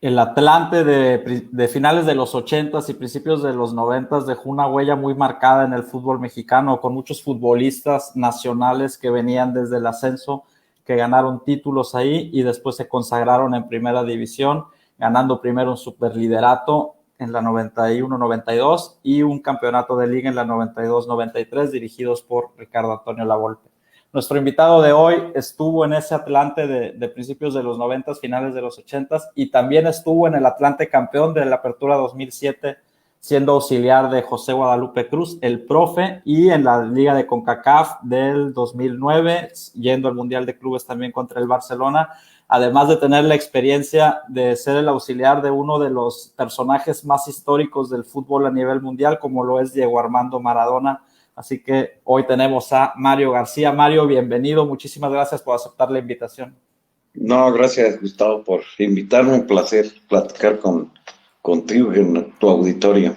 El Atlante de finales de los 80s y principios de los 90s dejó una huella muy marcada en el fútbol mexicano, con muchos futbolistas nacionales que venían desde el ascenso, que ganaron títulos ahí y después se consagraron en primera división, ganando primero un superliderato en la 91-92 y un campeonato de liga en la 92-93, dirigidos por Ricardo Antonio Lavolpe. Nuestro invitado de hoy estuvo en ese Atlante de principios de los 90, finales de los 80 y también estuvo en el Atlante campeón de la Apertura 2007, siendo auxiliar de José Guadalupe Cruz, el profe, y en la Liga de CONCACAF del 2009, yendo al Mundial de Clubes también contra el Barcelona, además de tener la experiencia de ser el auxiliar de uno de los personajes más históricos del fútbol a nivel mundial, como lo es Diego Armando Maradona. Así que hoy tenemos a Mario García. Mario, bienvenido. Muchísimas gracias por aceptar la invitación. No, gracias, Gustavo, por invitarme. Un placer platicar contigo en tu auditorio.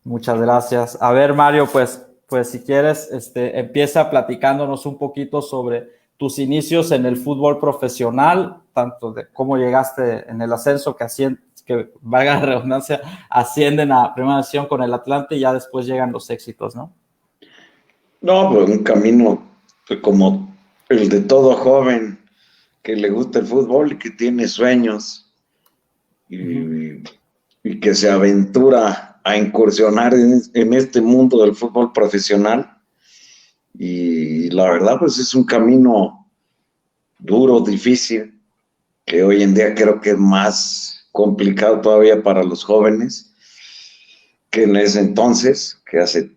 Muchas gracias. A ver, Mario, pues si quieres, empieza platicándonos un poquito sobre tus inicios en el fútbol profesional, tanto de cómo llegaste en el ascenso que valga la redundancia, ascienden a Primera División con el Atlante y ya después llegan los éxitos, ¿no? No, pues un camino como el de todo joven que le gusta el fútbol y que tiene sueños y, y que se aventura a incursionar en este mundo del fútbol profesional. Y la verdad, pues es un camino duro, difícil, que hoy en día creo que es más complicado todavía para los jóvenes que en ese entonces, que hace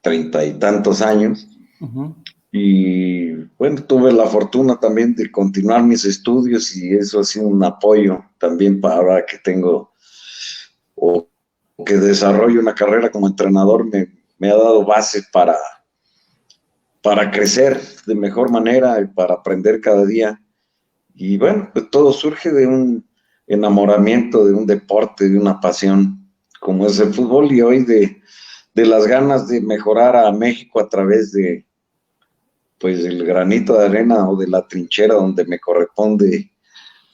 30 y tantos años. Y bueno, tuve la fortuna también de continuar mis estudios y eso ha sido un apoyo también para ahora que tengo o que desarrollo una carrera como entrenador, me ha dado bases para crecer de mejor manera y para aprender cada día. Y bueno, pues todo surge de un enamoramiento, de un deporte, de una pasión como es el fútbol y hoy de las ganas de mejorar a México a través de pues el granito de arena o de la trinchera donde me corresponde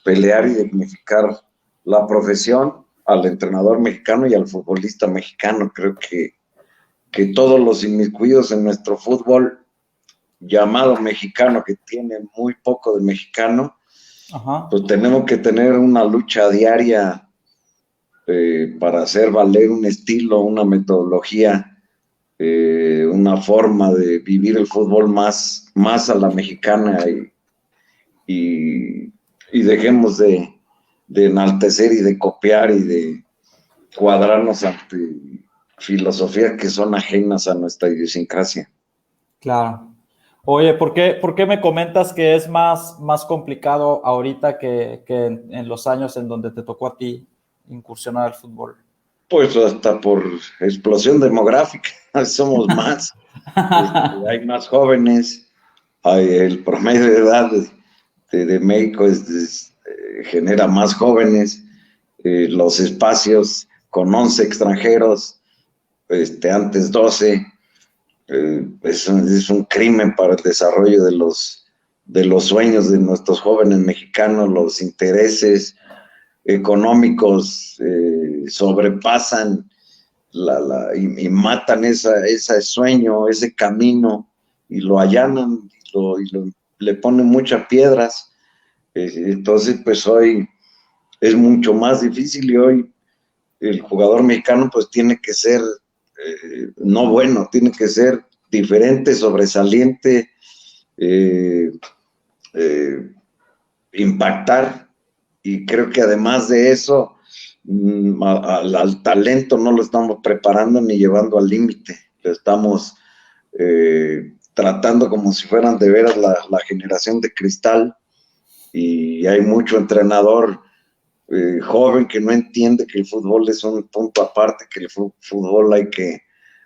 pelear y dignificar la profesión al entrenador mexicano y al futbolista mexicano. Creo que todos los inmiscuidos en nuestro fútbol llamado mexicano, que tiene muy poco de mexicano, pues tenemos que tener una lucha diaria para hacer valer un estilo, una metodología, una forma de vivir el fútbol más a la mexicana y dejemos de enaltecer y de copiar y de cuadrarnos ante filosofías que son ajenas a nuestra idiosincrasia. Claro. Oye, ¿por qué me comentas que es más complicado ahorita que en los años en donde te tocó a ti incursionar al fútbol? Pues hasta por explosión demográfica, somos más, hay más jóvenes, el promedio de edad de México genera más jóvenes, los espacios con 11 extranjeros, antes 12, es un crimen para el desarrollo de los sueños de nuestros jóvenes mexicanos. Los intereses económicos sobrepasan y matan ese sueño, ese camino, y lo allanan le ponen muchas piedras. Entonces, pues hoy es mucho más difícil y hoy el jugador mexicano pues tiene que ser no bueno, tiene que ser diferente, sobresaliente, impactar, y creo que además de eso al talento no lo estamos preparando ni llevando al límite, lo estamos tratando como si fueran de veras la generación de cristal, y hay mucho entrenador joven que no entiende que el fútbol es un punto aparte, que el fútbol hay que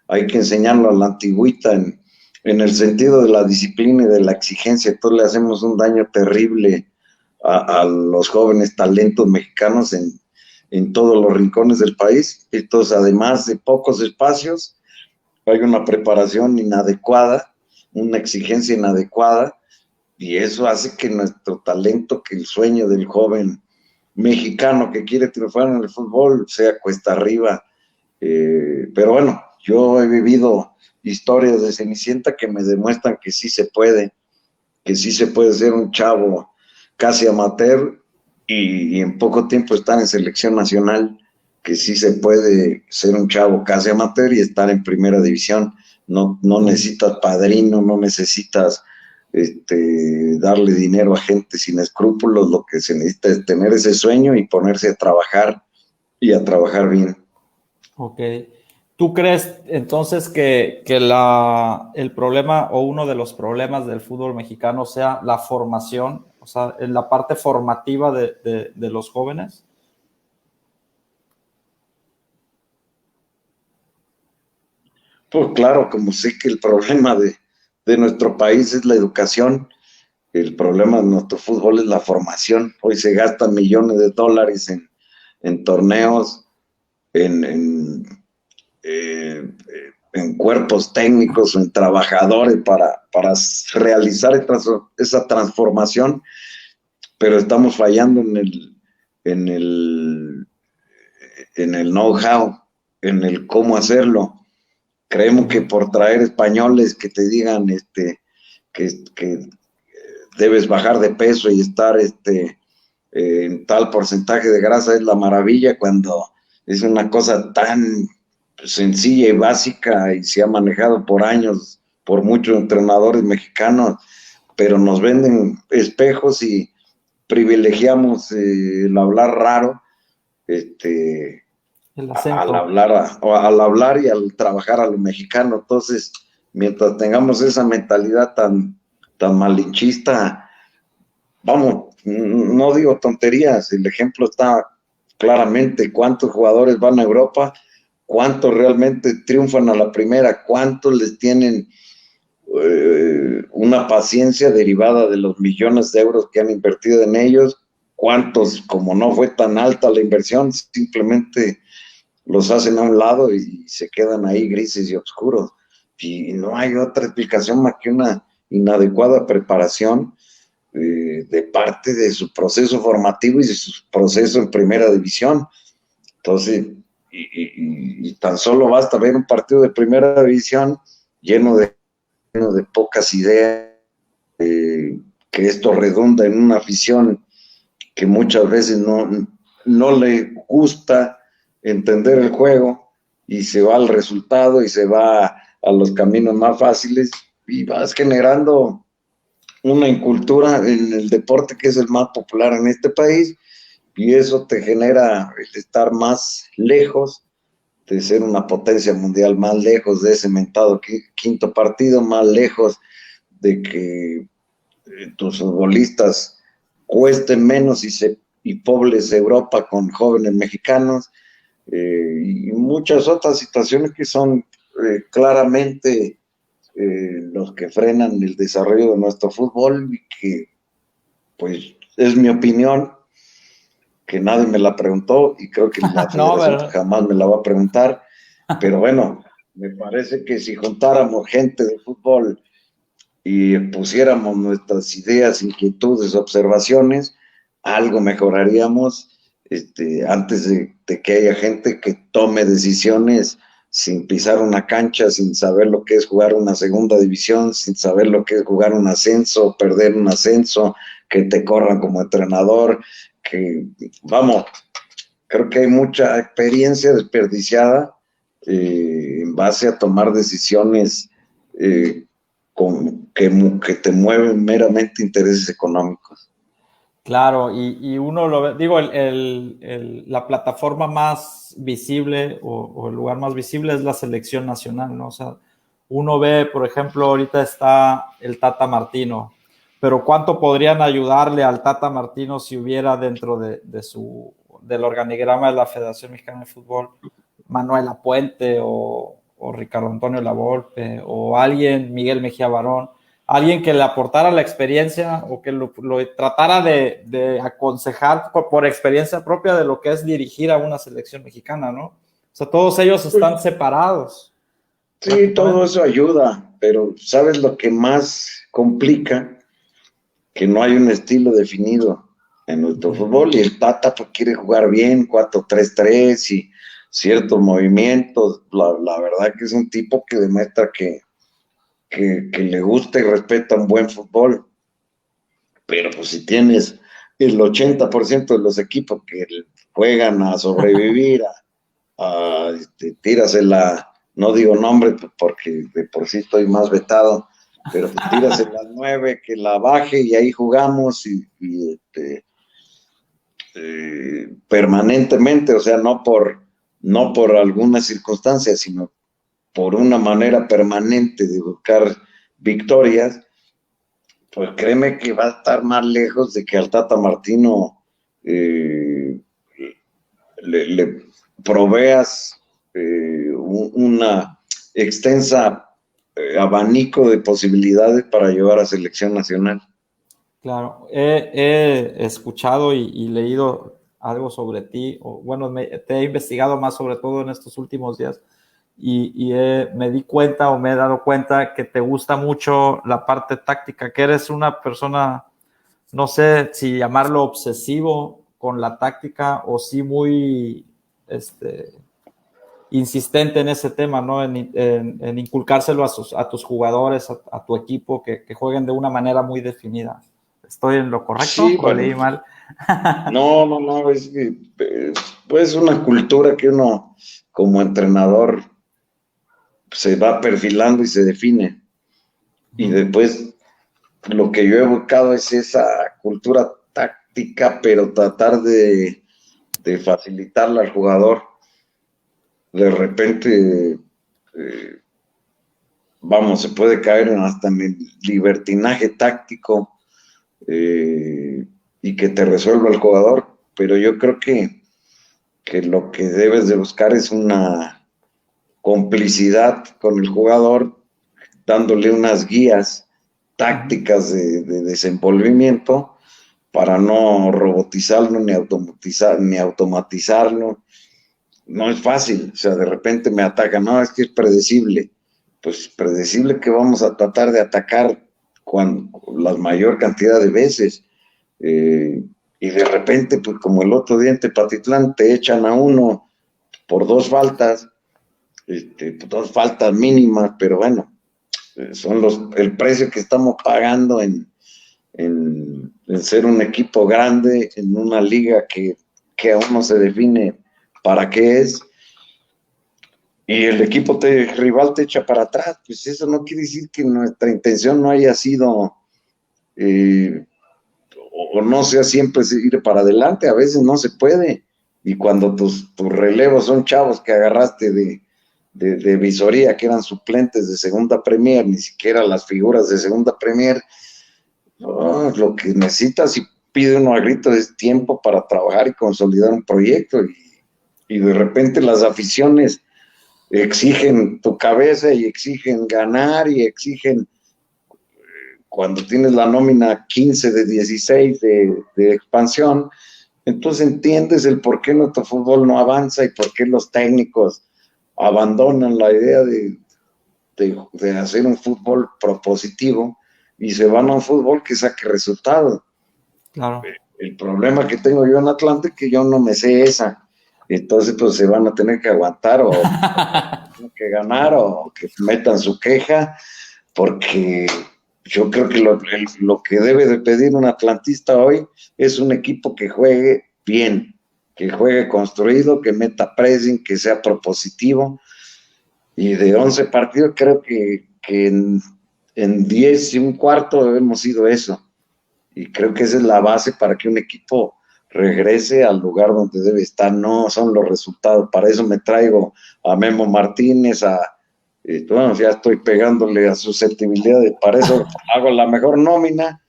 enseñarlo a la antigüita en el sentido de la disciplina y de la exigencia. Entonces le hacemos un daño terrible a los jóvenes talentos mexicanos en todos los rincones del país. Entonces, además de pocos espacios, hay una preparación inadecuada, una exigencia inadecuada, y eso hace que nuestro talento, que el sueño del joven mexicano que quiere triunfar en el fútbol, sea cuesta arriba. Pero bueno, yo he vivido historias de Cenicienta que me demuestran que sí se puede, ser un chavo casi amateur y en poco tiempo estar en selección nacional, que sí se puede ser un chavo casi amateur y estar en primera división. No necesitas padrino, no necesitas darle dinero a gente sin escrúpulos, lo que se necesita es tener ese sueño y ponerse a trabajar y a trabajar bien. Ok. ¿Tú crees entonces que el problema o uno de los problemas del fútbol mexicano sea la formación, o sea, en la parte formativa de los jóvenes? Pues claro, como sé que el problema de nuestro país es la educación, el problema de nuestro fútbol es la formación. Hoy se gastan millones de dólares en torneos, en, en cuerpos técnicos, en trabajadores para realizar esa transformación, pero estamos fallando en el, en el know-how, en el cómo hacerlo. Creemos que por traer españoles que te digan que debes bajar de peso y estar en tal porcentaje de grasa es la maravilla, cuando es una cosa tan sencilla y básica y se ha manejado por años por muchos entrenadores mexicanos, pero nos venden espejos y privilegiamos el hablar raro, El al acento. hablar y al trabajar a lo mexicano. Entonces, mientras tengamos esa mentalidad tan malinchista, vamos, no digo tonterías, el ejemplo está claramente: cuántos jugadores van a Europa, cuántos realmente triunfan a la primera, cuántos les tienen una paciencia derivada de los millones de euros que han invertido en ellos, cuántos, como no fue tan alta la inversión, simplemente los hacen a un lado y se quedan ahí grises y oscuros. Y no hay otra explicación más que una inadecuada preparación de parte de su proceso formativo y de su proceso en primera división. Entonces, y tan solo basta ver un partido de primera división lleno de pocas ideas, que esto redunda en una afición que muchas veces no le gusta entender el juego y se va al resultado y se va a los caminos más fáciles y vas generando una incultura en el deporte que es el más popular en este país, y eso te genera el estar más lejos de ser una potencia mundial, más lejos de ese mentado quinto partido, más lejos de que tus futbolistas cuesten menos y pobles Europa con jóvenes mexicanos, y muchas otras situaciones que son claramente los que frenan el desarrollo de nuestro fútbol, y que, pues, es mi opinión, que nadie me la preguntó y creo que la No, federación jamás me la va a preguntar, pero bueno, me parece que si juntáramos gente de fútbol y pusiéramos nuestras ideas, inquietudes, observaciones, algo mejoraríamos, antes de que haya gente que tome decisiones sin pisar una cancha, sin saber lo que es jugar una segunda división, sin saber lo que es jugar un ascenso, perder un ascenso, que te corran como entrenador, que, vamos, creo que hay mucha experiencia desperdiciada en base a tomar decisiones que te mueven meramente intereses económicos. Claro, y uno lo ve, digo, la plataforma más visible o el lugar más visible es la selección nacional, ¿no? O sea, uno ve, por ejemplo, ahorita está el Tata Martino, pero ¿cuánto podrían ayudarle al Tata Martino si hubiera dentro del organigrama de la Federación Mexicana de Fútbol Manuel Lapuente o Ricardo Antonio Lavolpe o alguien, Miguel Mejía Barón? Alguien que le aportara la experiencia o que lo tratara de aconsejar por experiencia propia de lo que es dirigir a una selección mexicana, ¿no? O sea, todos ellos están separados. Sí, todo eso ayuda, pero ¿sabes lo que más complica? Que no hay un estilo definido. en nuestro fútbol, y el Tata pues, quiere jugar bien, 4-3-3 y ciertos movimientos. La verdad que es un tipo que demuestra que le gusta y respeta un buen fútbol, pero pues si tienes el 80% de los equipos que juegan a sobrevivir, tírasela, no digo nombre pues, porque de por sí estoy más vetado, pero pues tírasela 9, que la baje y ahí jugamos permanentemente, o sea, no por alguna circunstancia, sino por una manera permanente de buscar victorias, pues créeme que va a estar más lejos de que al Tata Martino le proveas una extensa abanico de posibilidades para llevar a selección nacional. Claro, he escuchado y leído algo sobre ti, o bueno, te he investigado más sobre todo en estos últimos días me di cuenta o me he dado cuenta que te gusta mucho la parte táctica, que eres una persona, no sé si llamarlo obsesivo con la táctica o sí muy insistente en ese tema, ¿no? En inculcárselo a tus jugadores, a tu equipo, que jueguen de una manera muy definida. ¿Estoy en lo correcto Sí, o bueno, leí mal? no, es que pues una cultura que uno como entrenador se va perfilando y se define. Y después lo que yo he buscado es esa cultura táctica, pero tratar de facilitarla al jugador. De repente, vamos, se puede caer hasta en el libertinaje táctico y que te resuelva el jugador, pero yo creo que lo que debes de buscar es una complicidad con el jugador, dándole unas guías tácticas de desenvolvimiento para no robotizarlo ni automatizarlo. No es fácil, o sea, de repente me ataca, no, es que es predecible. Pues predecible que vamos a tratar de atacar la mayor cantidad de veces. Y de repente, pues como el otro día en Tepatitlán, te echan a uno por 2 faltas, 2 faltas mínimas, pero bueno, son el precio que estamos pagando en ser un equipo grande, en una liga que aún no se define para qué es, y el equipo rival te echa para atrás. Pues eso no quiere decir que nuestra intención no haya sido o no sea siempre ir para adelante, a veces no se puede, y cuando tus relevos son chavos que agarraste de visoría, que eran suplentes de segunda Premier, ni siquiera las figuras de segunda Premier, no, lo que necesitas y pide uno a gritos es tiempo para trabajar y consolidar un proyecto, y de repente las aficiones exigen tu cabeza y exigen ganar y exigen cuando tienes la nómina 15 de 16 de expansión, entonces entiendes el por qué nuestro fútbol no avanza y por qué los técnicos abandonan la idea de hacer un fútbol propositivo y se van a un fútbol que saque resultados. Claro. El problema que tengo yo en Atlante es que yo no me sé esa. Entonces, pues se van a tener que aguantar o que ganar o que metan su queja, porque yo creo que lo que debe de pedir un atlantista hoy es un equipo que juegue bien, que juegue construido, que meta pressing, que sea propositivo. Y de 11 partidos creo que en 10 y un cuarto hemos sido eso. Y creo que esa es la base para que un equipo regrese al lugar donde debe estar. No son los resultados. Para eso me traigo a Memo Martínez, bueno, ya estoy pegándole a susceptibilidades, para eso hago la mejor nómina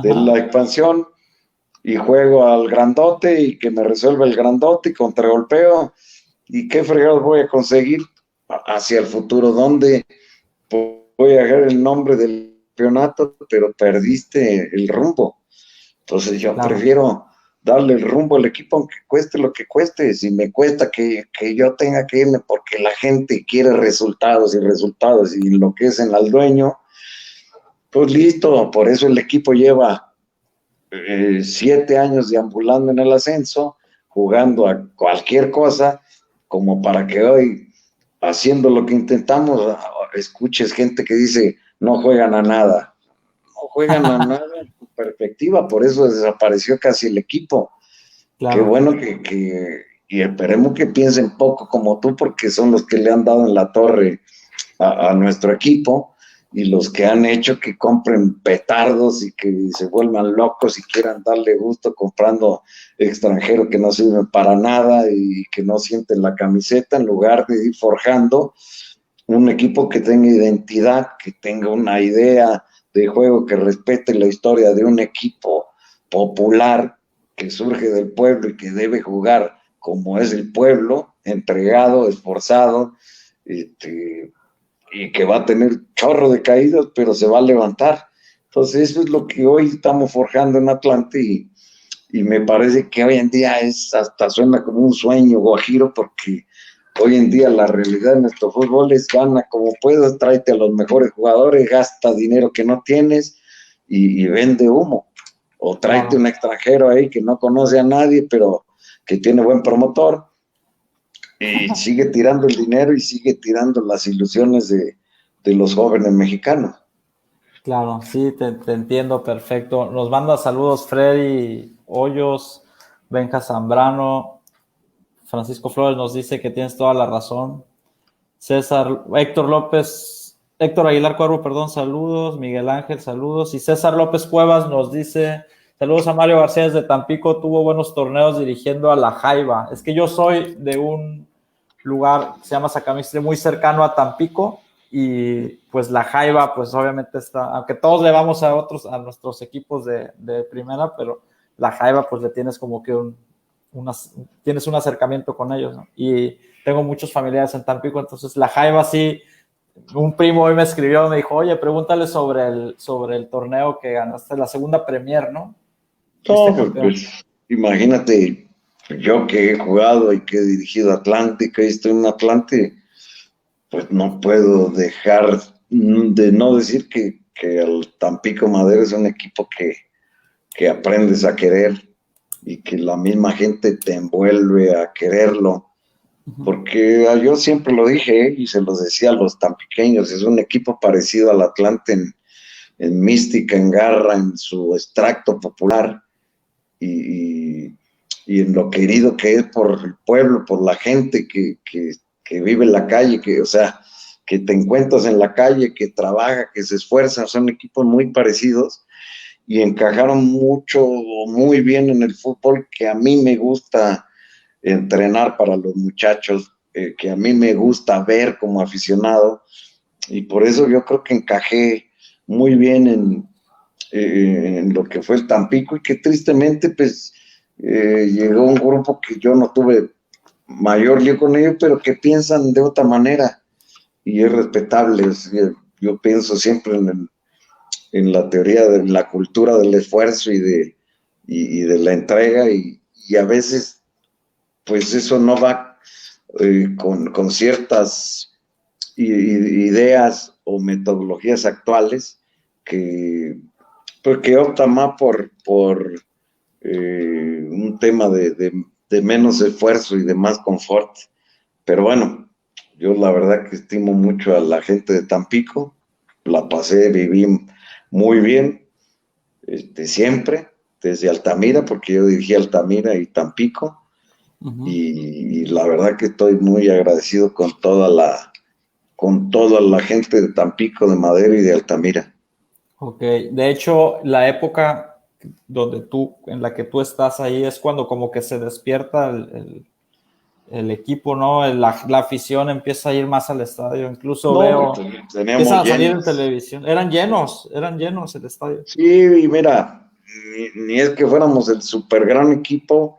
de la expansión y juego al grandote y que me resuelva el grandote y contragolpeo. ¿Y qué fregados voy a conseguir hacia el futuro? ¿Dónde voy a dejar el nombre del campeonato, pero perdiste el rumbo? Entonces yo prefiero darle el rumbo al equipo, aunque cueste lo que cueste. Si me cuesta que yo tenga que irme porque la gente quiere resultados y enloquecen al dueño, pues listo. Por eso el equipo lleva 7 años deambulando en el ascenso, jugando a cualquier cosa, como para que hoy, haciendo lo que intentamos, escuches gente que dice, no juegan a nada. No juegan a nada en su perspectiva, por eso desapareció casi el equipo. Qué Claro. bueno y esperemos que piensen poco como tú, porque son los que le han dado en la torre a nuestro equipo y los que han hecho que compren petardos y que se vuelvan locos y quieran darle gusto comprando extranjeros que no sirven para nada y que no sienten la camiseta, en lugar de ir forjando un equipo que tenga identidad, que tenga una idea de juego, que respete la historia de un equipo popular que surge del pueblo y que debe jugar como es el pueblo, entregado, esforzado, y que va a tener chorro de caídas, pero se va a levantar. Entonces eso es lo que hoy estamos forjando en Atlante y me parece que hoy en día hasta suena como un sueño guajiro, porque hoy en día la realidad de nuestro fútbol es gana como puedas, tráete a los mejores jugadores, gasta dinero que no tienes y vende humo. O tráete un extranjero ahí que no conoce a nadie, pero que tiene buen promotor y sigue tirando el dinero y sigue tirando las ilusiones de los jóvenes mexicanos. Claro, sí, te entiendo perfecto. Nos manda saludos Freddy Hoyos, Benja Zambrano, Francisco Flores nos dice que tienes toda la razón. Héctor Aguilar Cuervo, perdón, saludos. Miguel Ángel, saludos. Y César López Cuevas nos dice, saludos a Mario García desde Tampico, tuvo buenos torneos dirigiendo a la Jaiba. Es que yo soy de un lugar que se llama Sacamistre, muy cercano a Tampico, y pues la Jaiba, pues obviamente está, aunque todos le vamos a nuestros equipos de primera, pero la Jaiba, pues le tienes como que tienes un acercamiento con ellos, ¿no? Y tengo muchos familiares en Tampico, entonces la Jaiba sí, un primo hoy me escribió, me dijo, oye, pregúntale sobre el torneo que ganaste, la segunda Premier, ¿no? No, pues, imagínate, yo que he jugado y que he dirigido Atlante, y estoy en Atlante, pues no puedo dejar de no decir que el Tampico Madero es un equipo que aprendes a querer y que la misma gente te envuelve a quererlo. Porque yo siempre lo dije, y se los decía a los tampiqueños, es un equipo parecido al Atlante en mística, en garra, en su extracto popular y, y en lo querido que es por el pueblo, por la gente que vive en la calle, o sea, que te encuentras en la calle, que trabaja, que se esfuerza. Son equipos muy parecidos y encajaron mucho, muy bien en el fútbol, que a mí me gusta entrenar para los muchachos, que a mí me gusta ver como aficionado, y por eso yo creo que encajé muy bien en lo que fue el Tampico, y que tristemente pues llegó un grupo que yo no tuve mayor lío con ellos, pero que piensan de otra manera y es respetable. Yo pienso siempre en la teoría de la cultura del esfuerzo y de la entrega, y a veces pues eso no va con ciertas ideas o metodologías actuales porque opta más por un tema de menos esfuerzo y de más confort. Pero bueno, yo la verdad que estimo mucho a la gente de Tampico, la pasé, viví muy bien, siempre, desde Altamira, porque yo dirigí Altamira y Tampico, y la verdad que estoy muy agradecido con toda la gente de Tampico, de Madero y de Altamira. Ok, de hecho, la época en la que tú estás ahí es cuando como que se despierta el equipo, ¿no? La afición empieza a ir más al estadio, incluso No, empiezan teníamos a salir en llenos. televisión, eran llenos el estadio. Sí, y mira, ni es que fuéramos el super gran equipo,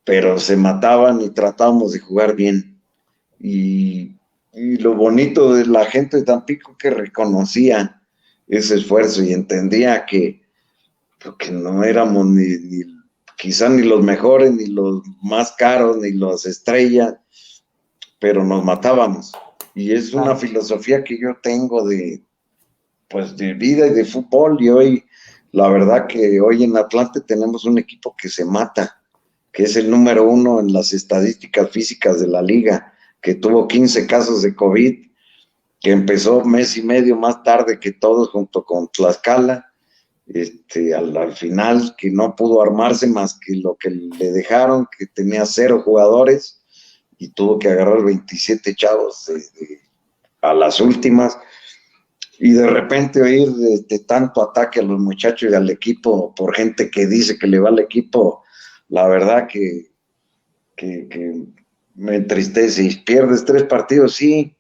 pero se mataban y tratábamos de jugar bien. Y, y lo bonito de la gente de Tampico, que reconocía ese esfuerzo y entendía que no éramos quizá ni los mejores, ni los más caros, ni los estrellas, pero nos matábamos. Y es una Claro. filosofía que yo tengo pues, de vida y de fútbol, y hoy la verdad que hoy en Atlante tenemos un equipo que se mata, que es el número 1 en las estadísticas físicas de la liga, que tuvo 15 casos de COVID, que empezó mes y medio más tarde que todos junto con Tlaxcala, al final que no pudo armarse más que lo que le dejaron, que tenía 0 jugadores y tuvo que agarrar 27 chavos a las últimas, y de repente oír tanto ataque a los muchachos y al equipo por gente que dice que le va al equipo, la verdad que me entristece. Y pierdes 3 partidos, sí,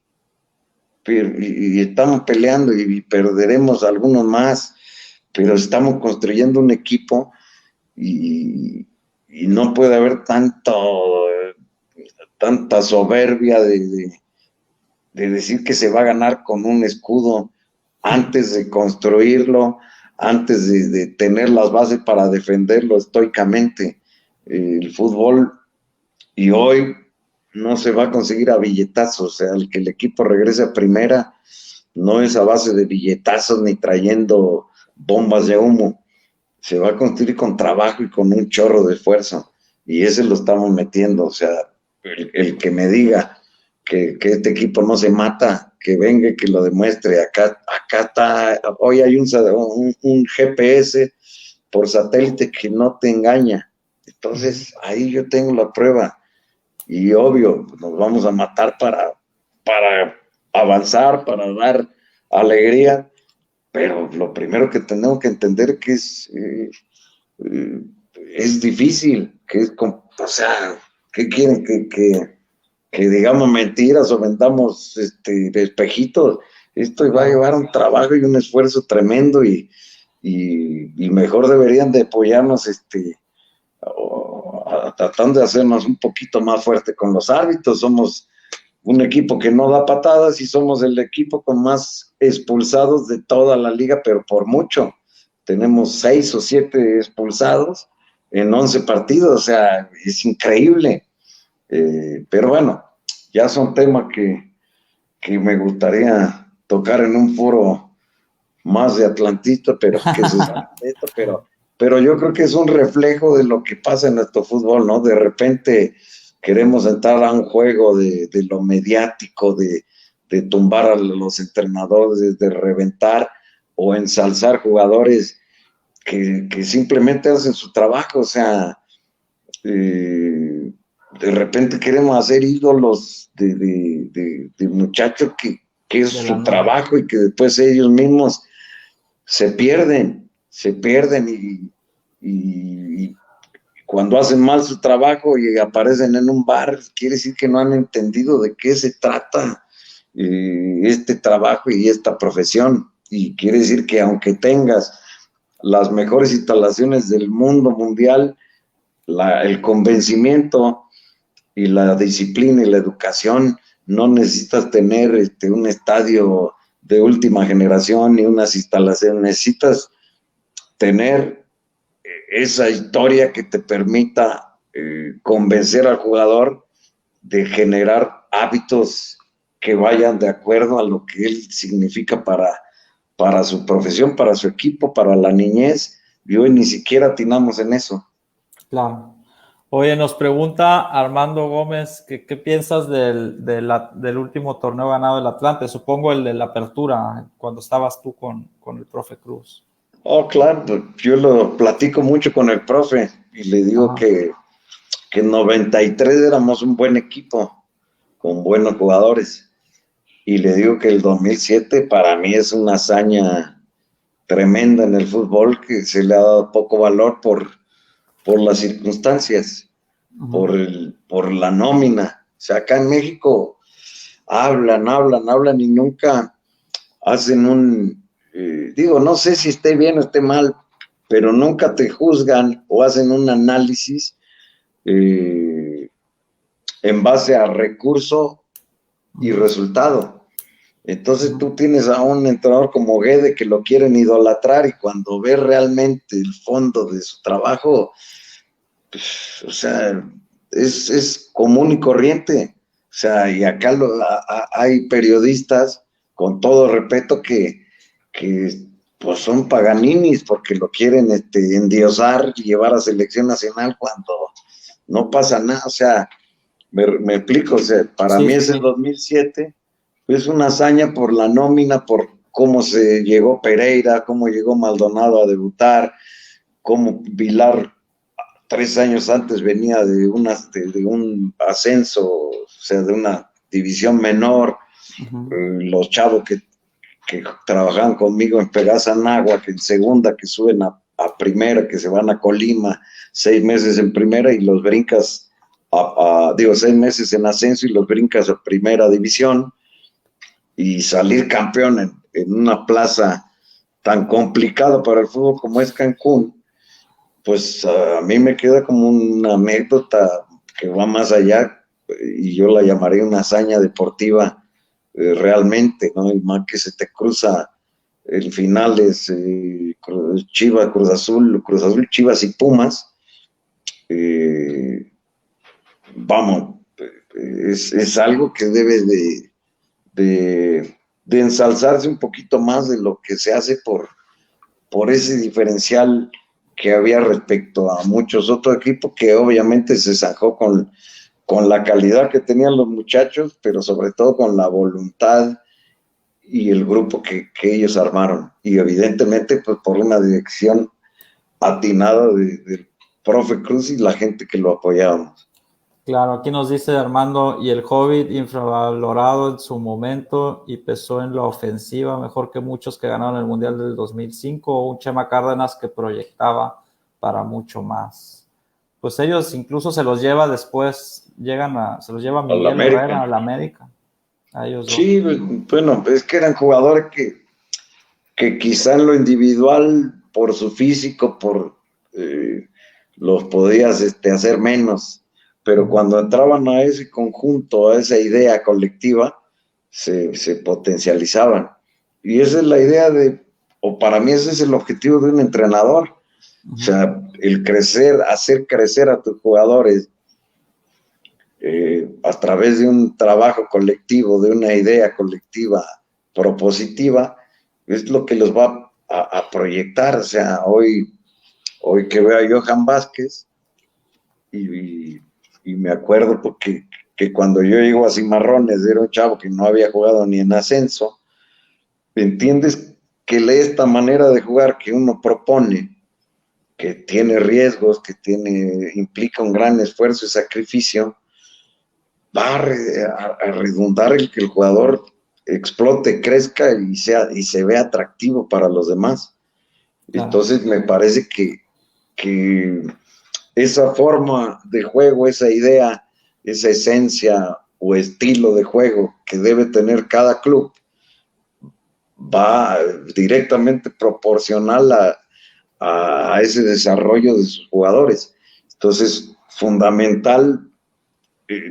y estamos peleando y perderemos algunos más, pero estamos construyendo un equipo y no puede haber tanta soberbia de decir que se va a ganar con un escudo antes de construirlo, antes de tener las bases para defenderlo estoicamente. El fútbol, y hoy no se va a conseguir a billetazos, o sea, el que el equipo regrese a primera no es a base de billetazos ni trayendo bombas de humo, se va a construir con trabajo y con un chorro de esfuerzo, y ese lo estamos metiendo. O sea, el que me diga que este equipo no se mata, que venga y que lo demuestre. Acá está, hoy hay un GPS por satélite que no te engaña, entonces ahí yo tengo la prueba, y obvio, nos vamos a matar para avanzar, para dar alegría, pero lo primero que tenemos que entender que es difícil, o sea, ¿qué quieren? Que digamos mentiras o vendamos espejitos. Esto va a llevar un trabajo y un esfuerzo tremendo, y mejor deberían de apoyarnos tratando de hacernos un poquito más fuerte con los árbitros. Somos un equipo que no da patadas y somos el equipo con más expulsados de toda la liga, pero por mucho. Tenemos 6 o 7 expulsados en 11 partidos, o sea, es increíble. Pero bueno, ya son temas que me gustaría tocar en un foro más de atlantista, pero yo creo que es un reflejo de lo que pasa en nuestro fútbol, ¿no? De repente queremos entrar a un juego de lo mediático, de tumbar a los entrenadores, de reventar o ensalzar jugadores que simplemente hacen su trabajo. O sea, de repente queremos hacer ídolos de muchachos que es su trabajo, y que después ellos mismos se pierden y cuando hacen mal su trabajo y aparecen en un bar, quiere decir que no han entendido de qué se trata este trabajo y esta profesión. Y quiere decir que aunque tengas las mejores instalaciones del mundo mundial, el convencimiento y la disciplina y la educación, no necesitas tener un estadio de última generación ni unas instalaciones. Necesitas tener esa historia que te permita convencer al jugador de generar hábitos que vayan de acuerdo a lo que él significa para su profesión, para su equipo, para la niñez, y hoy ni siquiera atinamos en eso. Claro. Oye, nos pregunta Armando Gómez que qué piensas del último torneo ganado del Atlante, supongo el de la apertura, cuando estabas tú con el profe Cruz. Oh, claro, yo lo platico mucho con el profe y le digo que en 93 éramos un buen equipo, con buenos jugadores, y le digo que el 2007 para mí es una hazaña tremenda en el fútbol, que se le ha dado poco valor por las circunstancias, por la nómina. O sea, acá en México hablan y nunca hacen digo, no sé si esté bien o esté mal, pero nunca te juzgan o hacen un análisis en base a recurso y resultado. Entonces tú tienes a un entrenador como Guede que lo quieren idolatrar, y cuando ves realmente el fondo de su trabajo, pues, o sea, es común y corriente. O sea, y acá hay periodistas, con todo respeto, que pues son paganinis porque lo quieren endiosar y llevar a selección nacional cuando no pasa nada. O sea, me explico, o sea, para Sí, mí sí, ese sí. 2007 es una hazaña por la nómina, por cómo se llegó Pereira, cómo llegó Maldonado a debutar, cómo Vilar 3 años antes venía de un ascenso, o sea, de una división menor. Ujú. Los chavos que trabajaban conmigo en Pegasa Nagua, que en segunda, que suben a primera, que se van a Colima, 6 meses en primera y los brincas, digo, 6 meses en ascenso y los brincas a primera división y salir campeón en una plaza tan complicada para el fútbol como es Cancún, pues a mí me queda como una anécdota que va más allá y yo la llamaría una hazaña deportiva realmente, ¿no? Y más que se te cruza el final es Chivas, Cruz Azul, Chivas y Pumas, eh, vamos, es algo que debe de ensalzarse un poquito más de lo que se hace por ese diferencial que había respecto a muchos otros equipos que obviamente se zanjó con la calidad que tenían los muchachos, pero sobre todo con la voluntad y el grupo que ellos armaron. Y evidentemente, pues por una dirección atinada del profe Cruz y la gente que lo apoyábamos. Claro, aquí nos dice Armando, y el Hobbit infravalorado en su momento y pesó en la ofensiva mejor que muchos que ganaron el Mundial del 2005 o un Chema Cárdenas que proyectaba para mucho más. Pues ellos incluso se los lleva después, se los lleva A la Miguel Herrera América. a la América, a ellos dos. Sí, bueno, es que eran jugadores que quizá en lo individual, por su físico, eh, los podías hacer menos, pero cuando entraban a ese conjunto, a esa idea colectiva, se potencializaban. Y esa es la idea o para mí ese es el objetivo de un entrenador. O Uh-huh. sea, el crecer, hacer crecer a tus jugadores a través de un trabajo colectivo, de una idea colectiva propositiva, es lo que los va a proyectar. O sea, hoy que veo a Johan Vázquez y me acuerdo porque que cuando yo llego a Cimarrones era un chavo que no había jugado ni en ascenso, entiendes que esta manera de jugar que uno propone, que tiene riesgos, implica un gran esfuerzo y sacrificio, va a redundar en que el jugador explote, crezca y se vea atractivo para los demás. Claro. Entonces me parece que esa forma de juego, esa idea, esa esencia o estilo de juego que debe tener cada club va directamente proporcional a ese desarrollo de sus jugadores. Entonces, fundamental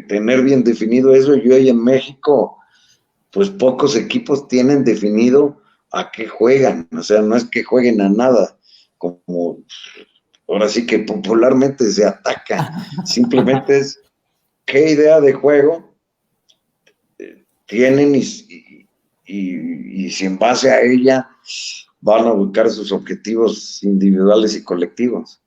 tener bien definido eso. Yo hoy en México, pues pocos equipos tienen definido a qué juegan. O sea, no es que jueguen a nada, como ahora sí que popularmente se ataca. Simplemente es qué idea de juego tienen y si en base a ella van a buscar sus objetivos individuales y colectivos.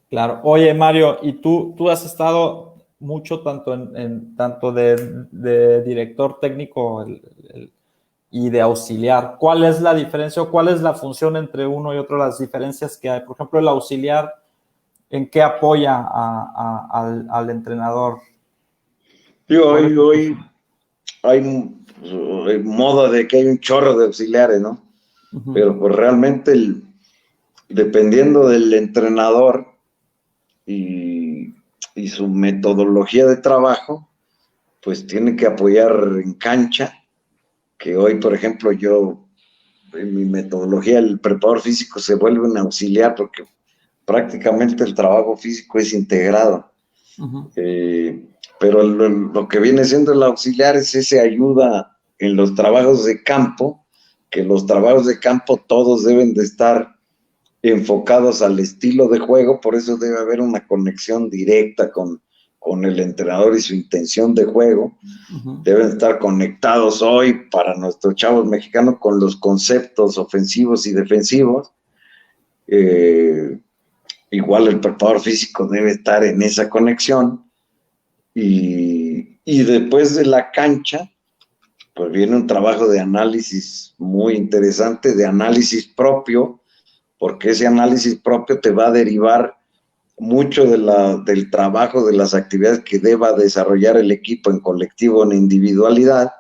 Claro. Oye, Mario, y tú has estado mucho tanto tanto de director técnico y de auxiliar. ¿Cuál es la diferencia o cuál es la función entre uno y otro, las diferencias que hay? Por ejemplo, el auxiliar, ¿en qué apoya al entrenador? Y ¿Cuál es su hoy función? hay moda de que hay un chorro de auxiliares, ¿no? Uh-huh. Pero pues realmente dependiendo del entrenador y, y su metodología de trabajo, pues tiene que apoyar en cancha, que hoy, por ejemplo, en mi metodología, el preparador físico se vuelve un auxiliar porque prácticamente el trabajo físico es integrado. Uh-huh. Eh, pero lo que viene siendo el auxiliar es ese ayuda en los trabajos de campo, que los trabajos de campo todos deben de estar enfocados al estilo de juego, por eso debe haber una conexión directa con el entrenador y su intención de juego. Deben estar conectados hoy para nuestros chavos mexicanos con los conceptos ofensivos y defensivos. Igual el preparador físico debe estar en esa conexión. Y después de la cancha, pues viene un trabajo de análisis muy interesante, de análisis propio, porque ese análisis propio te va a derivar mucho del trabajo, de las actividades que deba desarrollar el equipo en colectivo o en individualidad,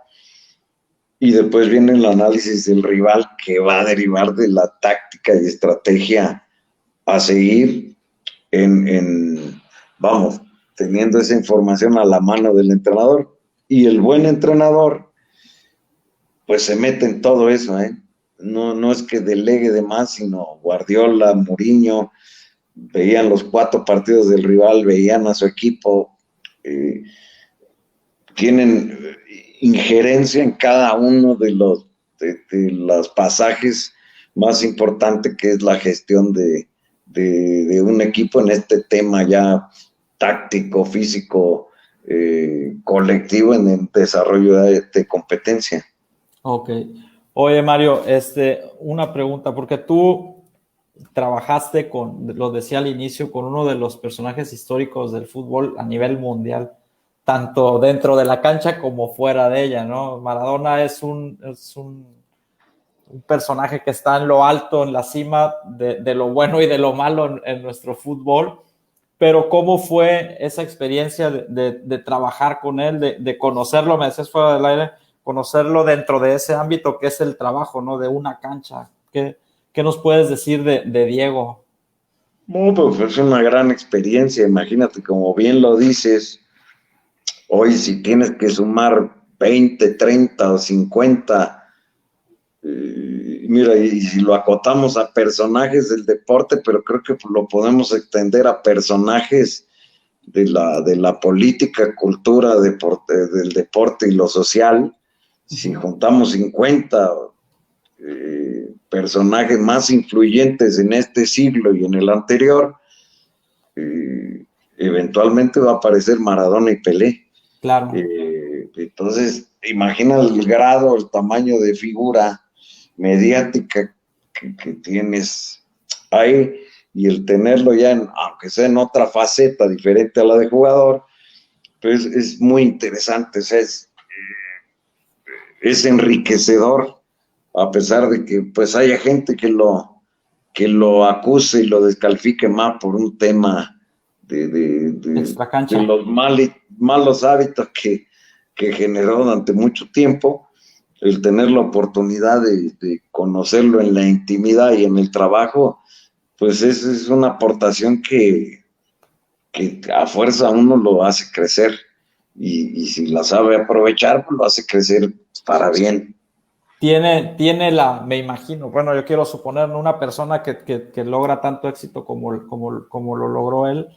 y después viene el análisis del rival, que va a derivar de la táctica y estrategia a seguir vamos, teniendo esa información a la mano del entrenador. Y el buen entrenador pues se mete en todo eso, no es que delegue de más, sino Guardiola, Mourinho, veían los 4 partidos del rival, veían a su equipo, tienen injerencia en cada uno de los pasajes más importantes, que es la gestión de un equipo en este tema ya táctico, físico, colectivo, en el desarrollo de competencia. Ok. Oye, Mario, una pregunta, porque tú trabajaste lo decía al inicio, con uno de los personajes históricos del fútbol a nivel mundial, tanto dentro de la cancha como fuera de ella, ¿no? Maradona es un personaje que está en lo alto, en la cima de lo bueno y de lo malo en nuestro fútbol, pero ¿cómo fue esa experiencia de trabajar con él, de conocerlo? Me decías fuera del aire, conocerlo dentro de ese ámbito que es el trabajo, ¿no? De una cancha. ¿Qué nos puedes decir de Diego? Pues es una gran experiencia, imagínate, como bien lo dices, hoy si tienes que sumar 20, 30 o 50, mira, y si lo acotamos a personajes del deporte, pero creo que lo podemos extender a personajes de la política, cultura, del deporte y lo social. Si juntamos 50 personajes más influyentes en este siglo y en el anterior, eventualmente va a aparecer Maradona y Pelé. Claro. Entonces, imagina el grado, el tamaño de figura mediática que tienes ahí, y el tenerlo ya, aunque sea en otra faceta diferente a la de jugador, pues es muy interesante. O sea, es enriquecedor, a pesar de que pues haya gente que lo acuse y lo descalifique más por un tema de los malos hábitos que generó durante mucho tiempo. El tener la oportunidad de conocerlo en la intimidad y en el trabajo, pues es una aportación que a fuerza uno lo hace crecer, y si la sabe aprovechar, pues lo hace crecer para bien. Me imagino, bueno, yo quiero suponer, una persona que logra tanto éxito como lo logró él,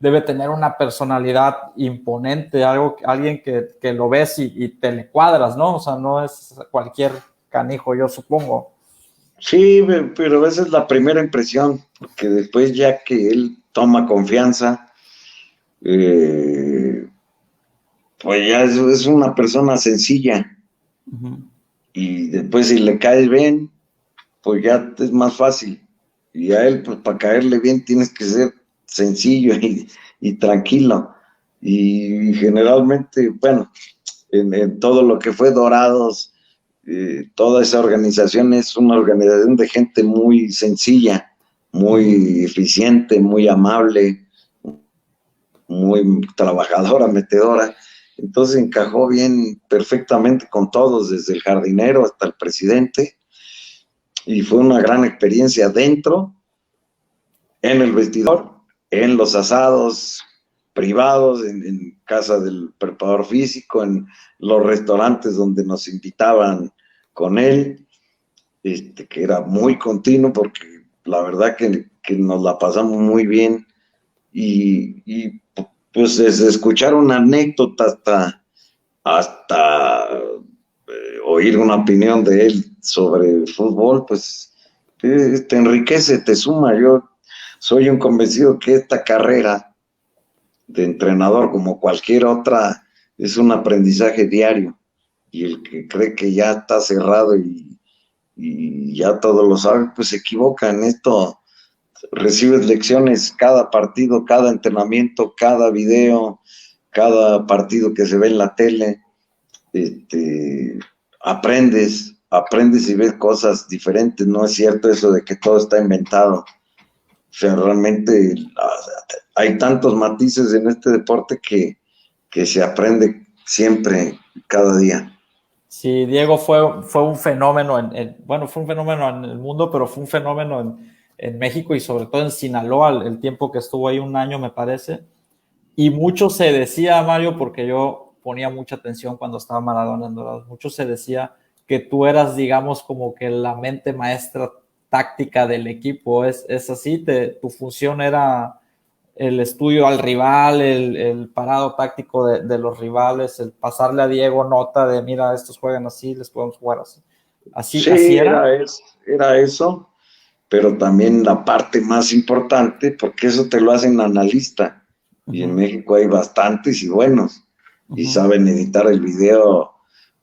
debe tener una personalidad imponente, alguien que lo ves y te le cuadras, ¿no? O sea, no es cualquier canijo, yo supongo. Sí, pero esa es la primera impresión, porque después, ya que él toma confianza, pues ya es una persona sencilla. Y después, si le caes bien, pues ya es más fácil. Y a él, pues para caerle bien, tienes que ser sencillo y tranquilo. Y generalmente, bueno, en todo lo que fue Dorados, toda esa organización es una organización de gente muy sencilla, muy eficiente, muy amable, muy trabajadora, metedora. Entonces encajó bien, perfectamente con todos, desde el jardinero hasta el presidente, y fue una gran experiencia dentro, en el vestidor, en los asados privados, en casa del preparador físico, en los restaurantes donde nos invitaban con él, que era muy continuo, porque la verdad que nos la pasamos muy bien, y pues desde escuchar una anécdota hasta oír una opinión de él sobre el fútbol, pues te enriquece, te suma. Yo soy un convencido que esta carrera de entrenador, como cualquier otra, es un aprendizaje diario. Y el que cree que ya está cerrado y ya todo lo sabe, pues se equivoca en esto. Recibes lecciones cada partido, cada entrenamiento, cada video, cada partido que se ve en la tele. Aprendes y ves cosas diferentes. No es cierto eso de que todo está inventado. O sea, realmente hay tantos matices en este deporte que se aprende siempre, cada día. Sí, Diego fue un fenómeno bueno, fue un fenómeno en el mundo, pero fue un fenómeno en México y sobre todo en Sinaloa, el tiempo que estuvo ahí, un año me parece. Y mucho se decía, Mario, porque yo ponía mucha atención cuando estaba Maradona en Dorados, mucho se decía que tú eras, digamos, como que la mente maestra táctica del equipo. ¿Es así? ¿Tu función era el estudio al rival, el parado táctico de los rivales, el pasarle a Diego nota de, mira, estos juegan así, les podemos jugar así? ¿Así, Sí, así era? era eso, pero también la parte más importante, porque eso te lo hacen analista, y en Uh-huh. México hay bastantes y buenos, y Uh-huh. saben editar el video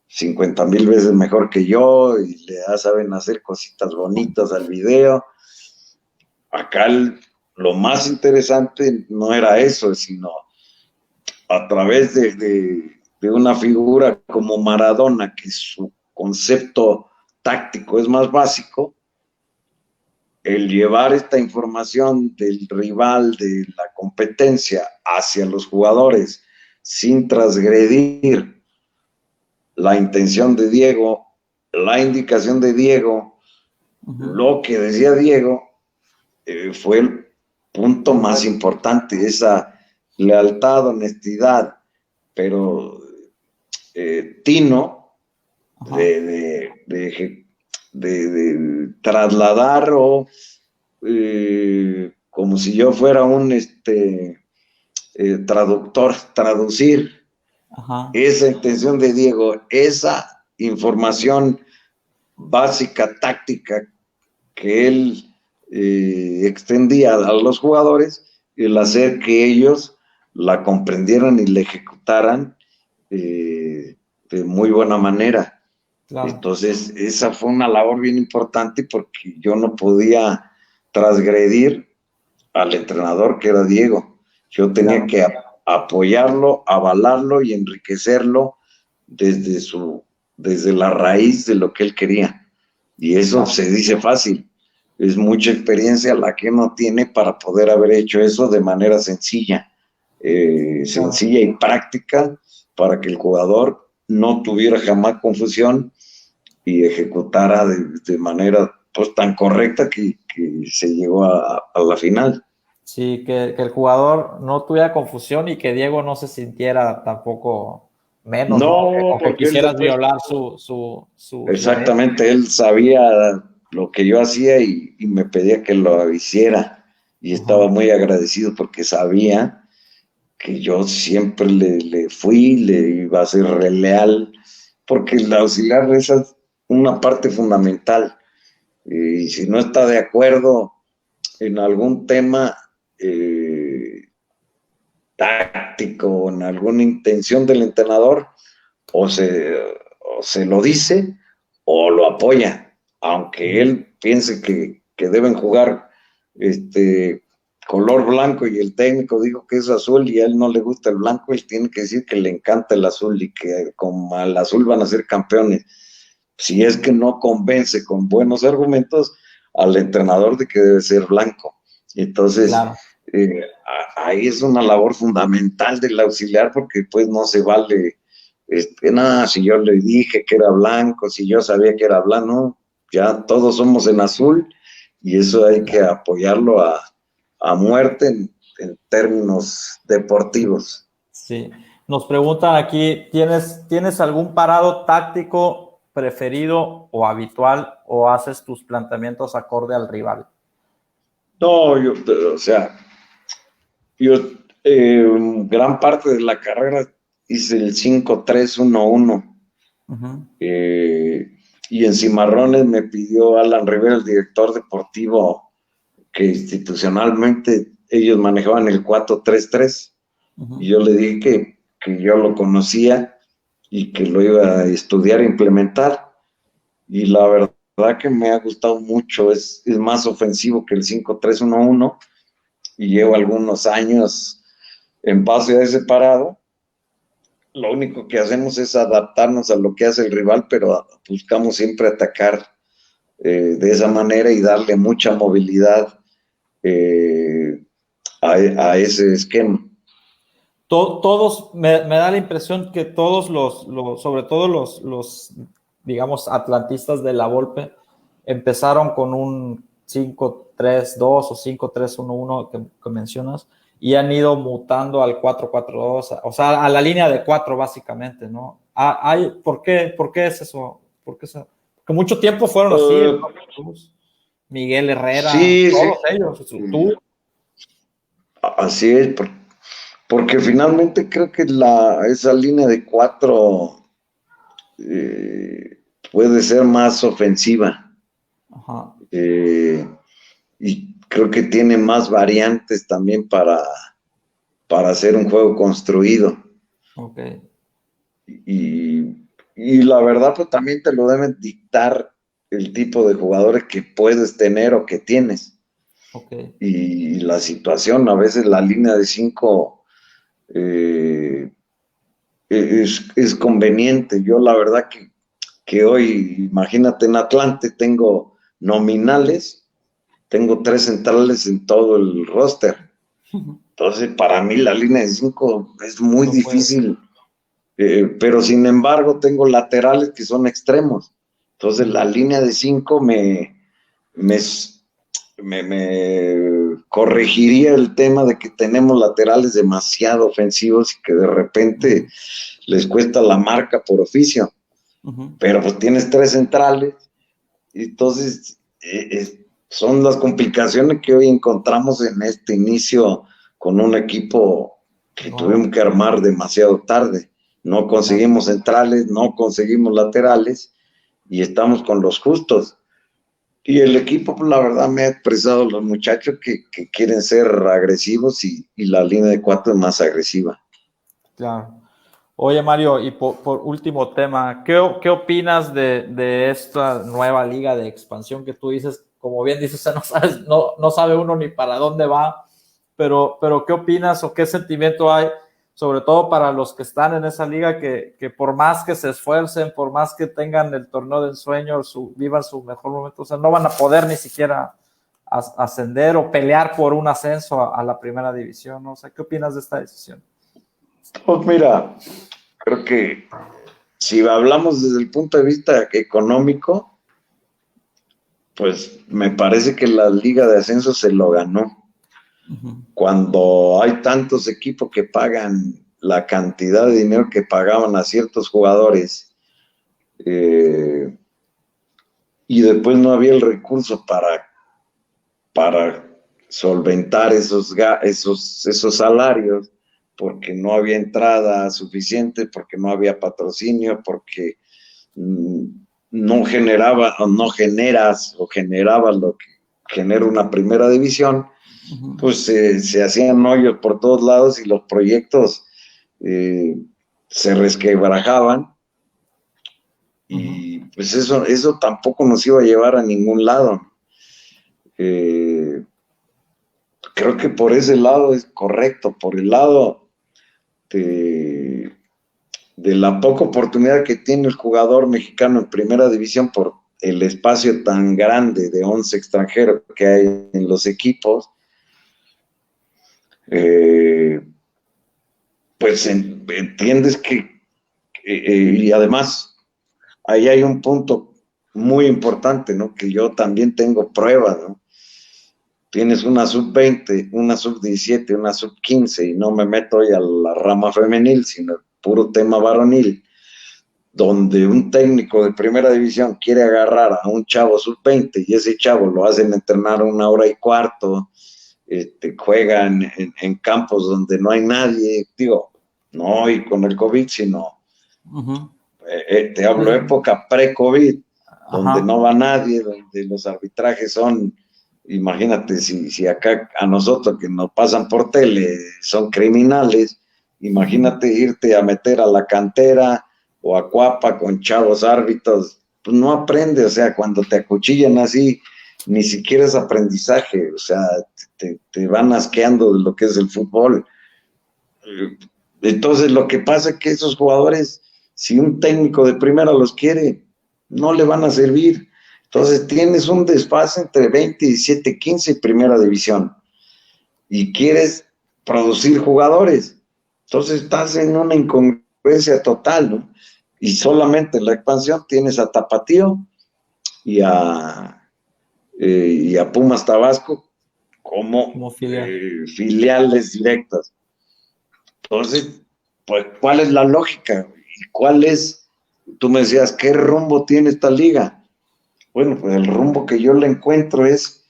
50,000 veces mejor que yo, y saben hacer cositas bonitas al video. Acá lo más interesante no era eso, sino a través de una figura como Maradona, que su concepto táctico es más básico, el llevar esta información del rival, de la competencia, hacia los jugadores, sin transgredir la intención de Diego, la indicación de Diego, Uh-huh. lo que decía Diego, fue el punto más importante, esa lealtad, honestidad, pero Tino, Uh-huh. de trasladar o como si yo fuera un traductor, traducir Uh-huh. esa intención de Diego, esa información básica, táctica que él extendía a los jugadores, el hacer que ellos la comprendieran y la ejecutaran de muy buena manera. Claro. Entonces, esa fue una labor bien importante porque yo no podía transgredir al entrenador que era Diego. Yo tenía Claro. que apoyarlo, avalarlo y enriquecerlo desde la raíz de lo que él quería. Y eso Claro. se dice fácil. Es mucha experiencia la que uno tiene para poder haber hecho eso de manera sencilla, Claro. sencilla y práctica, para que el jugador no tuviera jamás confusión y ejecutara de manera pues tan correcta que se llegó a la final. Sí, que el jugador no tuviera confusión y que Diego no se sintiera tampoco menos, ¿no? No, O que porque él quisieras después, violar su idea. exactamente, él sabía lo que yo hacía y me pedía que lo hiciera. Y estaba Ajá. muy agradecido porque sabía que yo siempre le fui, le iba a ser leal, porque el auxiliar esa es una parte fundamental. Y si no está de acuerdo en algún tema táctico, en alguna intención del entrenador, o se lo dice o lo apoya, aunque él piense que deben jugar color blanco y el técnico dijo que es azul y a él no le gusta el blanco, él tiene que decir que le encanta el azul y que con el azul van a ser campeones. Si es que no convence con buenos argumentos al entrenador de que debe ser blanco. Entonces, Claro. ahí es una labor fundamental del auxiliar porque pues no se vale, nada, si yo le dije que era blanco, si yo sabía que era blanco, no, ya todos somos en azul y eso hay que apoyarlo a muerte en términos deportivos. Sí. Nos preguntan aquí, ¿tienes algún parado táctico preferido o habitual o haces tus planteamientos acorde al rival? No, o sea, yo gran parte de la carrera hice el 5-3-1-1. Uh-huh. Y en Cimarrones me pidió Alan Rivera, el director deportivo, que institucionalmente ellos manejaban el 4-3-3. Y yo le dije que yo lo conocía y que lo iba a estudiar e implementar. Y la verdad que me ha gustado mucho, es más ofensivo que el 5-3-1-1 y llevo algunos años en base a ese parado. Lo único que hacemos es adaptarnos a lo que hace el rival, pero buscamos siempre atacar de esa manera y darle mucha movilidad a ese esquema. Todos, me da la impresión que todos sobre todo los, digamos, atlantistas de la Volpe, empezaron con un 5-3-2 o 5-3-1-1 que mencionas, y han ido mutando al 4-4-2, o sea, a la línea de 4 básicamente, ¿no? ¿Por qué es eso? Porque mucho tiempo fueron así, Miguel Herrera, sí, todos ellos, tú. Así es, porque finalmente creo que esa línea de 4 puede ser más ofensiva. Ajá. Y creo que tiene más variantes también para hacer un juego construido. Okay. Y la verdad, pues también te lo deben dictar el tipo de jugadores que puedes tener o que tienes. Okay. Y la situación, a veces la línea de 5 es conveniente. Yo la verdad que hoy, imagínate, en Atlante tengo nominales, tengo 3 centrales en todo el roster. Entonces, para mí la línea de 5 es muy difícil, pero sin embargo tengo laterales que son extremos. Entonces, la línea de 5 me corregiría el tema de que tenemos laterales demasiado ofensivos y que de repente les cuesta la marca por oficio. Pero pues tienes 3 centrales, y entonces son las complicaciones que hoy encontramos en este inicio con un equipo que tuvimos que armar demasiado tarde. No conseguimos centrales, no conseguimos laterales y estamos con los justos. Y el equipo, pues, la verdad, me ha expresado los muchachos que quieren ser agresivos y la línea de 4 es más agresiva. Claro. Oye, Mario, y por último tema, ¿qué opinas de esta nueva liga de expansión que tú dices? Como bien dices, no sabe uno ni para dónde va, pero ¿qué opinas o qué sentimiento hay, sobre todo para los que están en esa liga, que por más que se esfuercen, por más que tengan el torneo de ensueño, vivan su mejor momento, o sea, no van a poder ni siquiera ascender o pelear por un ascenso a la primera división, ¿no? O sea, ¿qué opinas de esta decisión? Pues mira, creo que si hablamos desde el punto de vista económico, pues me parece que la liga de ascenso se lo ganó. Cuando hay tantos equipos que pagan la cantidad de dinero que pagaban a ciertos jugadores, y después no había el recurso para solventar esos salarios, porque no había entrada suficiente, porque no había patrocinio, porque no generaba o no generas o generaba lo que genera una primera división, pues se hacían hoyos por todos lados y los proyectos se resquebrajaban, y pues eso tampoco nos iba a llevar a ningún lado. Creo que por ese lado es correcto, por el lado de la poca oportunidad que tiene el jugador mexicano en primera división por el espacio tan grande de 11 extranjeros que hay en los equipos, pues entiendes que, y además ahí hay un punto muy importante, ¿no? Que yo también tengo pruebas, ¿no? Tienes una sub-20, una sub-17, una sub-15, y no me meto hoy a la rama femenil, sino el puro tema varonil, donde un técnico de primera división quiere agarrar a un chavo sub-20 y ese chavo lo hacen entrenar 1 hora y cuarto, juegan en campos donde no hay nadie, digo, no hoy con el COVID, sino te hablo época pre-COVID, donde no va nadie, donde los arbitrajes son, imagínate, si acá a nosotros que nos pasan por tele son criminales, Imagínate irte a meter a la cantera o a Cuapa con chavos árbitros, pues no aprende, o sea, cuando te acuchillan así, ni siquiera es aprendizaje, o sea, te van asqueando de lo que es el fútbol. Entonces, lo que pasa es que esos jugadores, si un técnico de primera los quiere, no le van a servir. Entonces, tienes un desfase entre 20, 17, 15 y primera división. Y quieres producir jugadores. Entonces, estás en una incongruencia total, ¿no? Y solamente en la expansión tienes a Tapatío y a Pumas Tabasco como filiales directas. Entonces, pues, ¿cuál es la lógica? ¿Y cuál es? Tú me decías, ¿qué rumbo tiene esta liga? Bueno, pues el rumbo que yo le encuentro es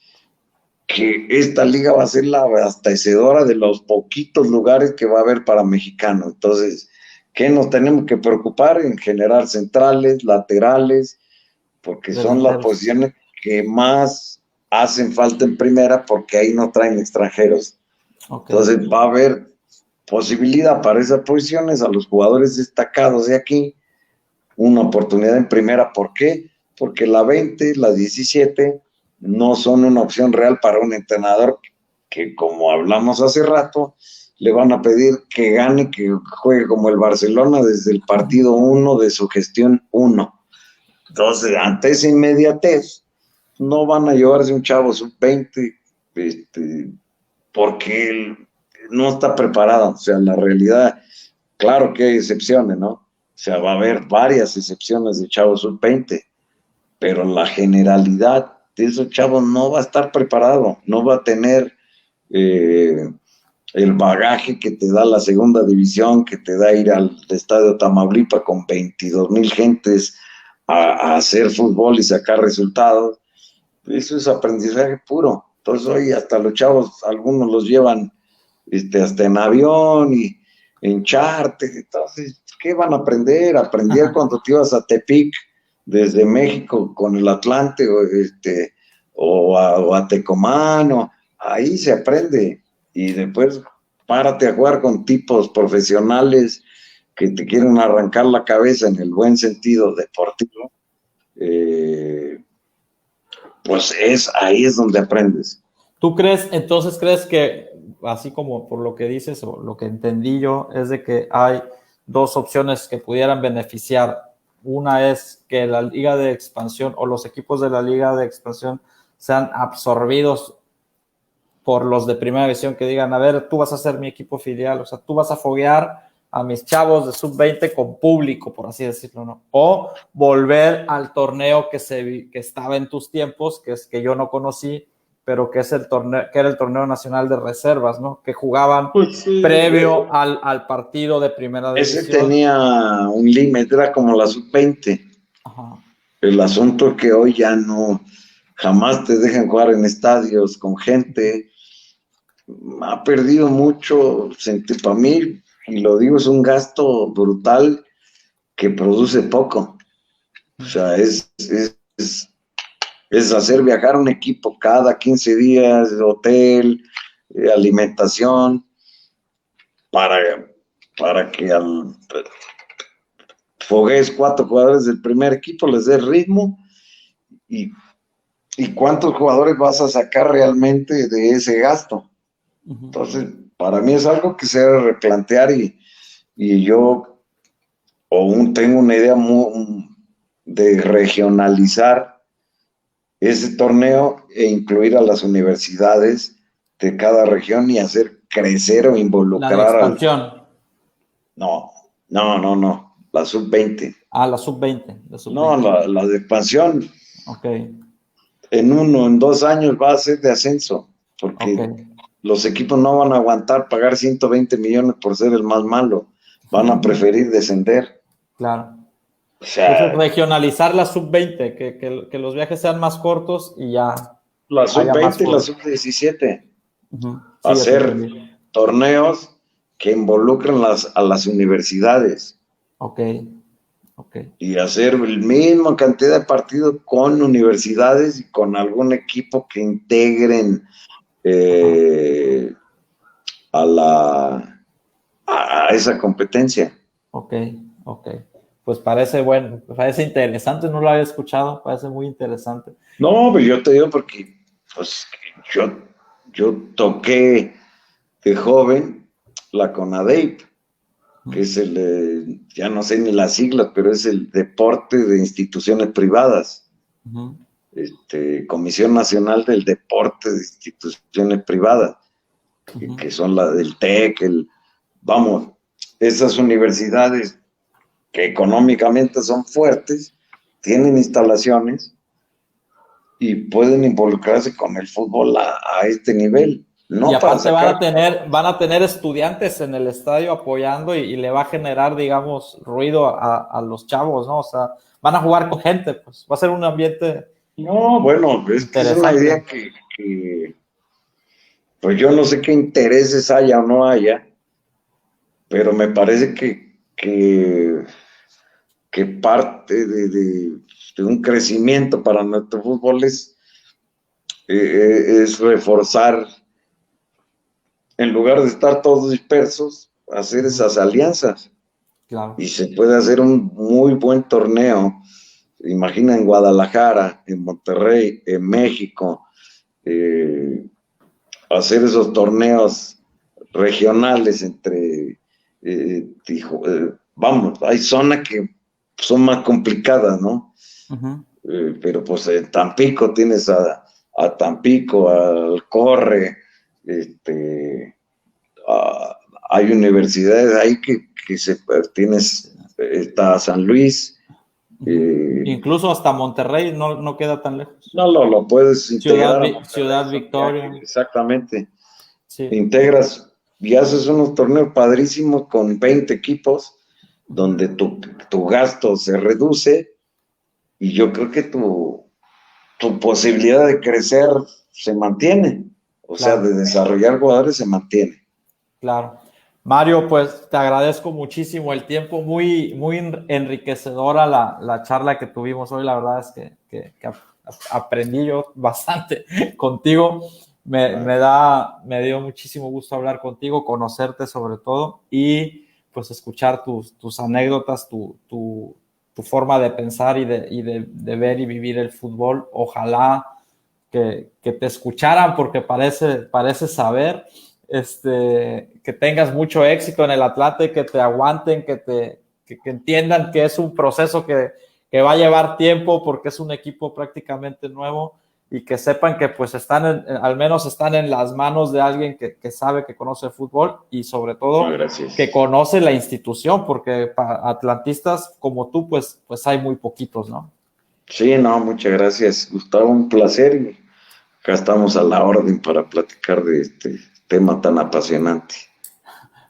que esta liga va a ser la abastecedora de los poquitos lugares que va a haber para mexicanos. Entonces, ¿qué nos tenemos que preocupar? En generar centrales, laterales, porque son las posiciones que más hacen falta en primera, porque ahí no traen extranjeros. Okay. Entonces, va a haber posibilidad para esas posiciones a los jugadores destacados de aquí, una oportunidad en primera. ¿Por qué? Porque la 20, la 17 no son una opción real para un entrenador que, como hablamos hace rato, le van a pedir que gane, que juegue como el Barcelona desde el partido 1 de su gestión 1. Entonces, ante esa inmediatez, no van a llevarse un chavo sub-20 porque no está preparado. O sea, la realidad, claro que hay excepciones, ¿no? O sea, va a haber varias excepciones de chavos sub-20, pero la generalidad de esos chavos no va a estar preparado, no va a tener el bagaje que te da la segunda división, que te da ir al estadio Tamaulipas con 22,000 gentes a hacer fútbol y sacar resultados. Eso es aprendizaje puro. Entonces hoy hasta los chavos, algunos los llevan hasta en avión y en charter. Entonces, ¿qué van a aprender? Aprender cuando te ibas a Tepic desde México con el Atlante o a Tecomán, ahí se aprende. Y después párate a jugar con tipos profesionales que te quieren arrancar la cabeza en el buen sentido deportivo. Pues ahí es donde aprendes. ¿Tú crees que, así como por lo que dices o lo que entendí yo, es de que hay dos opciones que pudieran beneficiar? Una es que la liga de expansión o los equipos de la liga de expansión sean absorbidos por los de primera división, que digan, a ver, tú vas a ser mi equipo filial, o sea, tú vas a foguear a mis chavos de sub-20 con público, por así decirlo, ¿no? O volver al torneo que estaba en tus tiempos, que yo no conocí, pero que era el torneo nacional de reservas, ¿no? Que jugaban previo al partido de primera división. Ese tenía un límite, era como la sub-20. Ajá. El asunto es que hoy ya no, jamás te dejan jugar en estadios con gente. Ha perdido mucho, para mí, y lo digo, es un gasto brutal que produce poco. O sea, es hacer viajar un equipo cada 15 días, hotel, alimentación, para que foguees 4 jugadores del primer equipo, les dé ritmo y cuántos jugadores vas a sacar realmente de ese gasto. Entonces, para mí es algo que se debe replantear y yo tengo una idea de regionalizar ese torneo e incluir a las universidades de cada región y hacer crecer o involucrar la expansión. No, la sub-20. La sub-20. No, la de expansión. Ok. En 2 años va a ser de ascenso, porque los equipos no van a aguantar pagar 120 millones por ser el más malo, van a preferir descender. Claro. O sea, entonces, regionalizar la sub-20, que los viajes sean más cortos y ya. La sub-20 y la sub-17. Hacer torneos que involucren a las universidades. Y hacer la misma cantidad de partidos con universidades y con algún equipo que integren a a esa competencia. Ok. Pues parece interesante, no lo había escuchado, parece muy interesante. No, pero yo te digo porque pues, yo toqué de joven la CONADEIP, que es ya no sé ni las siglas, pero es el deporte de instituciones privadas. Uh-huh. Comisión Nacional del Deporte de Instituciones Privadas, Uh-huh. que son la del TEC, vamos, esas universidades que económicamente son fuertes, tienen instalaciones y pueden involucrarse con el fútbol a este nivel. No Y para aparte sacar... van a tener estudiantes en el estadio apoyando y le va a generar, digamos, ruido a los chavos, ¿no? O sea, van a jugar con gente, pues va a ser un ambiente. No, bueno, es que es una idea que pues yo no sé qué intereses haya o no haya, pero me parece que parte de un crecimiento para nuestro fútbol es reforzar, en lugar de estar todos dispersos, hacer esas alianzas. Claro. Y se puede hacer un muy buen torneo. Imagina en Guadalajara, en Monterrey, en México, hacer esos torneos regionales entre, vamos, hay zonas que son más complicadas, ¿no? Uh-huh. Pero pues en Tampico tienes a Tampico, al Corre, hay universidades ahí que está San Luis. Incluso hasta Monterrey no queda tan lejos. No, lo puedes integrar. Ciudad Victoria. Exactamente. Sí. Integras y haces unos torneos padrísimos con 20 equipos, donde tu gasto se reduce y yo creo que tu posibilidad de crecer se mantiene. O sea, de desarrollar jugadores se mantiene. Claro. Mario, pues te agradezco muchísimo el tiempo, muy enriquecedora la charla que tuvimos hoy. La verdad es que aprendí yo bastante contigo. Me dio muchísimo gusto hablar contigo, conocerte sobre todo y pues escuchar tus anécdotas, tu forma de pensar y de ver y vivir el fútbol. Ojalá que te escucharan porque parece saber. Que tengas mucho éxito en el Atlante, que te aguanten, que entiendan que es un proceso que va a llevar tiempo porque es un equipo prácticamente nuevo y que sepan que pues al menos están en las manos de alguien que sabe, que conoce el fútbol y sobre todo que conoce la institución, porque atlantistas como tú pues hay muy poquitos, ¿no? Sí, no, muchas gracias, Gustavo, un placer y acá estamos a la orden para platicar de este tema tan apasionante.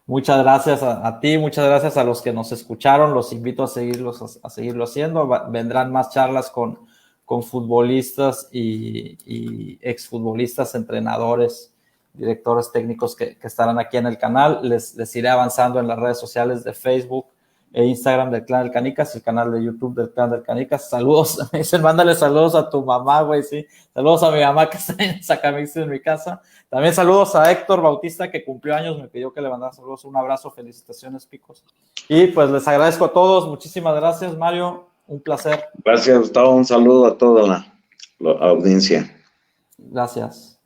Muchas gracias a ti, muchas gracias a los que nos escucharon, los invito a seguirlo haciendo, vendrán más charlas con futbolistas y exfutbolistas, entrenadores, directores técnicos que estarán aquí en el canal, les iré avanzando en las redes sociales de Facebook e Instagram del Clan del Canicas, el canal de YouTube del Clan del Canicas. Saludos, me dicen, mándale saludos a tu mamá, güey, sí. Saludos a mi mamá que está en Sacamix en mi casa. También saludos a Héctor Bautista, que cumplió años, me pidió que le mandara saludos. Un abrazo, felicitaciones, Picos. Y pues les agradezco a todos, muchísimas gracias, Mario, un placer. Gracias, Gustavo, un saludo a toda la audiencia. Gracias.